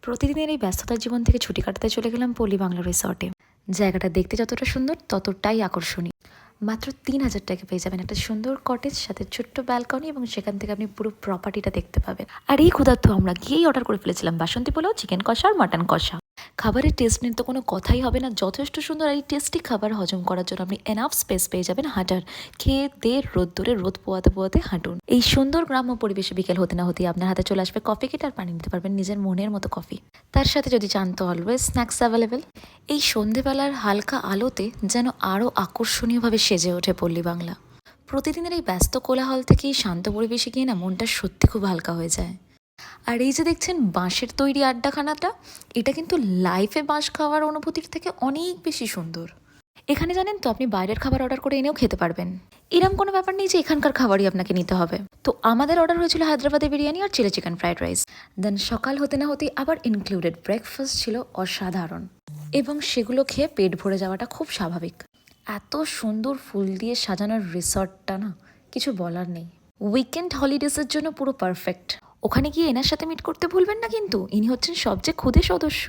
প্রতিদিনের এই ব্যস্ততার জীবন থেকে ছুটি কাটাতে চলে গেলাম পল্লী বাংলা রিসর্টে। জায়গাটা দেখতে যতটা সুন্দর ততটাই আকর্ষণীয়। মাত্র ৩,০০০ টাকা পেয়ে যাবেন একটা সুন্দর কটেজ, সাথে ছোট্ট ব্যালকনি, এবং সেখান থেকে আপনি পুরো প্রপার্টিটা দেখতে পাবেন। আর এই ক্ষুধার্ত আমরা গিয়েই অর্ডার করে ফেলেছিলাম বাসন্তী পোলাও, চিকেন কষা আর মাটন কষা। খাবারের টেস্ট নিয়ে তো কোনো কথাই হবে না, যথেষ্ট সুন্দর। আর এই টেস্টি খাবার হজম করার জন্য আপনি এনাফ স্পেস পেয়ে যাবেন হাঁটার। খেয়ে দিয়ে রোদ্দুরে রোদ পোয়াতে পোয়াতে হাঁটুন। এই সুন্দর গ্রাম্য পরিবেশে বিকেল হতে না হতেই আপনার হাতে চলে আসবে কফি কিট, আর পানি নিতে পারবেন নিজের মনের মতো কফি। তার সাথে যদি চান তো অলওয়েজ স্ন্যাক্স অ্যাভেলেবেল। এই সন্ধেবেলার হালকা আলোতে যেন আরও আকর্ষণীয়ভাবে সেজে ওঠে পল্লী বাংলা। প্রতিদিনের এই ব্যস্ত কোলাহল থেকে এই শান্ত পরিবেশে গিয়ে না মনটা সত্যি খুব হালকা হয়ে যায়। আর এই যে দেখছেন বাঁশের তৈরি আড্ডাখানাটা, এটা কিন্তু লাইফে বাঁশ খাওয়ার অনুভূতির থেকে অনেক বেশি সুন্দর। এখানে জানেন তো আপনি বাইরের খাবার অর্ডার করে এনেও খেতে পারবেন। এরম কোনো ব্যাপার নেই যে এখানকার খাবারই আপনাকে নিতে হবে। তো আমাদের অর্ডার হয়েছিল হায়দ্রাবাদি বিরিয়ানি আর চিলি চিকেন ফ্রাইড রাইস। দেন সকাল হতে না হতেই আবার ইনক্লুডেড ব্রেকফাস্ট ছিল অসাধারণ, এবং সেগুলো খেয়ে পেট ভরে যাওয়াটা খুব স্বাভাবিক। এত সুন্দর ফুল দিয়ে সাজানোর রিসর্টটা না, কিছু বলার নেই। উইকেন্ড হলিডেজের জন্য পুরো পারফেক্ট। ওখানে গিয়ে এনার সাথে মিট করতে ভুলবেন না কিন্তু, ইনি হচ্ছেন সবচেয়ে ক্ষুদে সদস্য।